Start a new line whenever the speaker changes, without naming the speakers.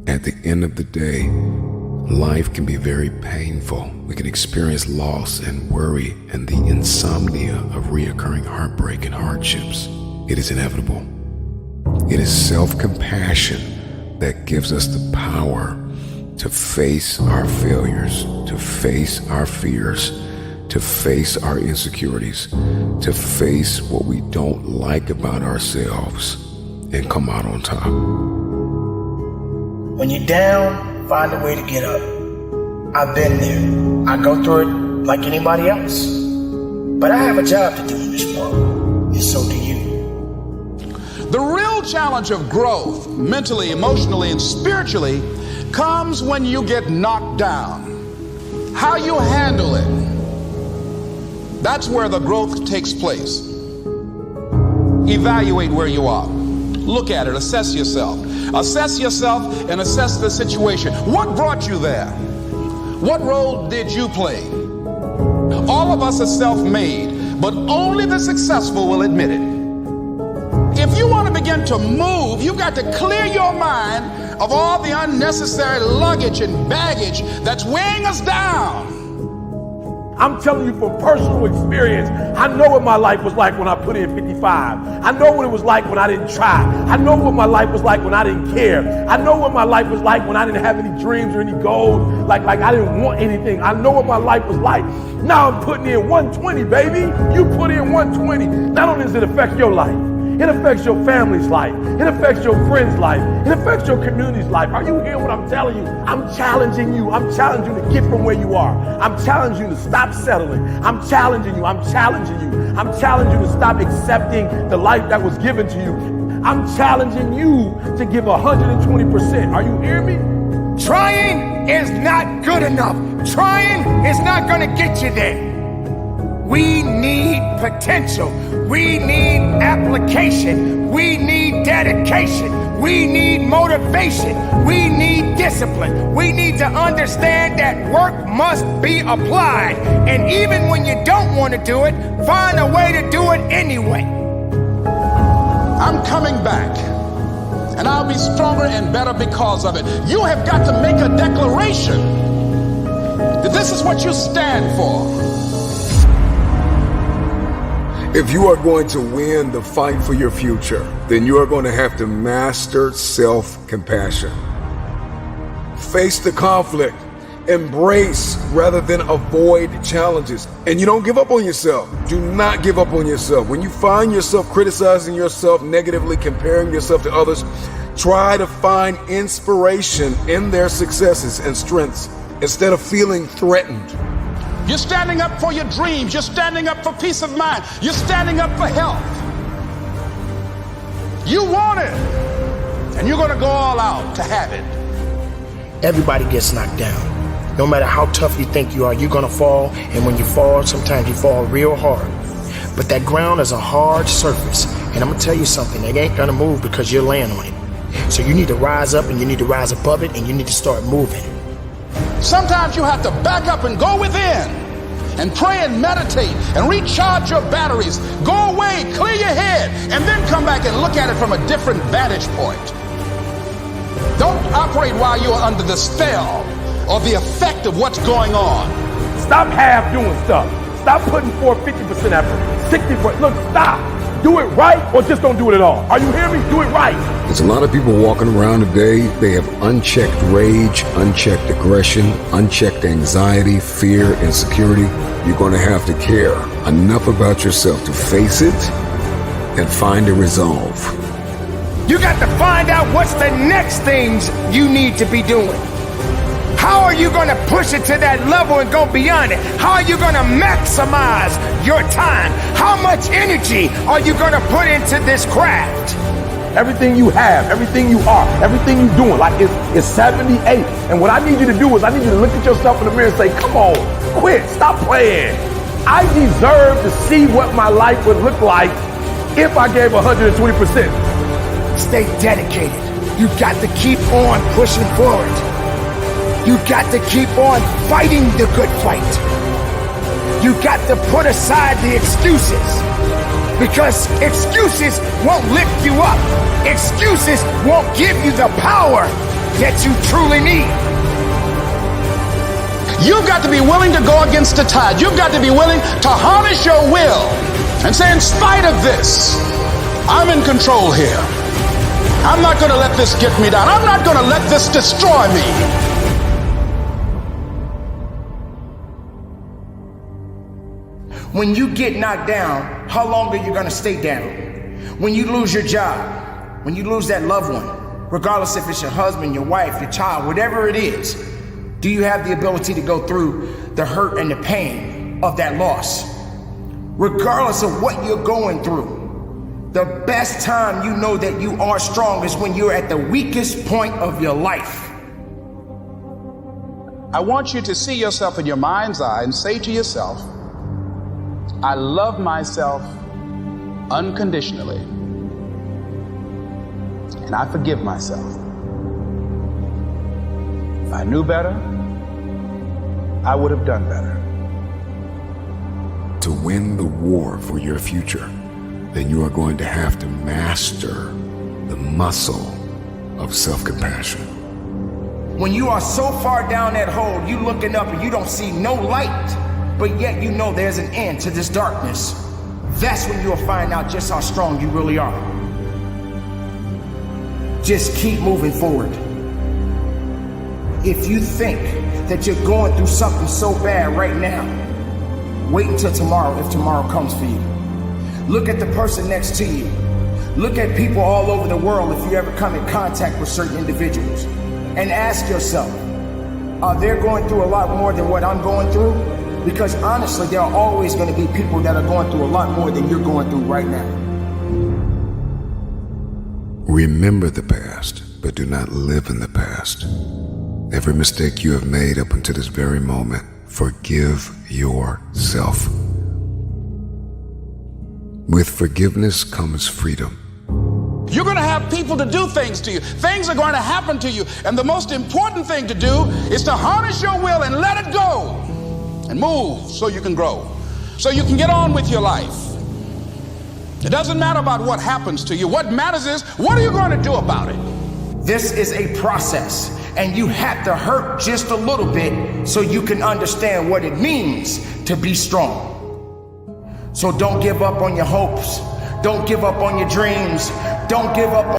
At the end of the day, life can be very painful. We can experience loss and worry and the insomnia of reoccurring heartbreak and hardships. It is inevitable. It is self-compassion that gives us the power to face our failures, to face our fears, to face our insecurities, to face what we don't like about ourselves and come out on top.
When you're down, find a way to get up. I've been there. I go through it like anybody else. But I have a job to do in this world, and so do you.
The real challenge of growth, mentally, emotionally, and spiritually, comes when you get knocked down. How you handle it, that's where the growth takes place. Evaluate where you are. Look at it, assess yourself. Assess yourself and assess the situation. What brought you there? What role did you play? All of us are self-made, but only the successful will admit it. If you want to begin to move, you've got to clear your mind of all the unnecessary luggage and baggage that's weighing us down.
I'm telling you from personal experience, I know what my life was like when I put in 55. I know what it was like when I didn't try. I know what my life was like when I didn't care. I know what my life was like when I didn't have any dreams or any goals, like I didn't want anything. I know what my life was like. Now I'm putting in 120, baby. You put in 120. Not only does it affect your life, it affects your family's life. It affects your friend's life. It affects your community's life. Are you hearing what I'm telling you? I'm challenging you. I'm challenging you to get from where you are. I'm challenging you to stop settling. I'm challenging you. I'm challenging you. I'm challenging you to stop accepting the life that was given to you. I'm challenging you to give 120%. Are you hearing me?
Trying is not good enough. Trying is not going to get you there. We need potential. We need application. We need dedication. We need motivation. We need discipline. We need to understand that work must be applied. And even when you don't want to do it, find a way to do it anyway.
I'm coming back, and I'll be stronger and better because of it. You have got to make a declaration that this is what you stand for.
If you are going to win the fight for your future, then you are going to have to master self-compassion. Face the conflict, embrace rather than avoid challenges. And you don't give up on yourself. Do not give up on yourself. When you find yourself criticizing yourself negatively, comparing yourself to others, try to find inspiration in their successes and strengths instead of feeling threatened.
You're standing up for your dreams. You're standing up for peace of mind. You're standing up for health. You want it, and you're going to go all out to have it.
Everybody gets knocked down. No matter how tough you think you are, you're going to fall. And when you fall, sometimes you fall real hard. But that ground is a hard surface. And I'm going to tell you something. It ain't going to move because you're laying on it. So you need to rise up, and you need to rise above it, and you need to start moving.
Sometimes you have to back up and go within and pray and meditate and recharge your batteries. Go away, clear your head, and then come back and look at it from a different vantage point. Don't operate while you're under the spell or the effect of what's going on.
Stop half doing stuff. Stop putting forth 50% effort, 60%. Look, stop. Do it right or just don't do it at all. Are you hearing me? Do it right.
There's a lot of people walking around today. They have unchecked rage, unchecked aggression, unchecked anxiety, fear, insecurity. You're going to have to care enough about yourself to face it and find a resolve.
You got to find out what's the next things you need to be doing. How are you going to push it to that level and go beyond it? How are you going to maximize your time? How much energy are you going to put into this craft?
Everything you have, everything you are, everything you're doing, like it's 78. And what I need you to do is I need you to look at yourself in the mirror and say, come on, quit, stop playing. I deserve to see what my life would look like if I gave 120%.
Stay dedicated. You got to keep on pushing forward. You got to keep on fighting the good fight. You got to put aside the excuses, because excuses won't lift you up. Excuses won't give you the power that you truly need.
You've got to be willing to go against the tide. You've got to be willing to harness your will and say, in spite of this, I'm in control here. I'm not going to let this get me down. I'm not going to let this destroy me.
When you get knocked down, how long are you going to stay down? When you lose your job, when you lose that loved one, regardless if it's your husband, your wife, your child, whatever it is, do you have the ability to go through the hurt and the pain of that loss? Regardless of what you're going through, the best time you know that you are strong is when you're at the weakest point of your life.
I want you to see yourself in your mind's eye and say to yourself, I love myself unconditionally, and I forgive myself. If I knew better, I would have done better.
To win the war for your future, then you are going to have to master the muscle of self-compassion.
When you are so far down that hole, you looking up and you don't see no light, but yet you know there's an end to this darkness. That's when you'll find out just how strong you really are. Just keep moving forward. If you think that you're going through something so bad right now, wait until tomorrow if tomorrow comes for you. Look at the person next to you. Look at people all over the world if you ever come in contact with certain individuals. And ask yourself, are they going through a lot more than what I'm going through? Because honestly, there are always going to be people that are going through a lot more than you're going through right now.
Remember the past, but do not live in the past. Every mistake you have made up until this very moment, forgive yourself. With forgiveness comes freedom.
You're going to have people to do things to you. Things are going to happen to you. And the most important thing to do is to harness your will and let it go and move so you can grow, so you can get on with your life. It doesn't matter about what happens to you. What matters is, what are you going to do about it?
This is a process, and you have to hurt just a little bit so you can understand what it means to be strong. So don't give up on your hopes. Don't give up on your dreams. Don't give up on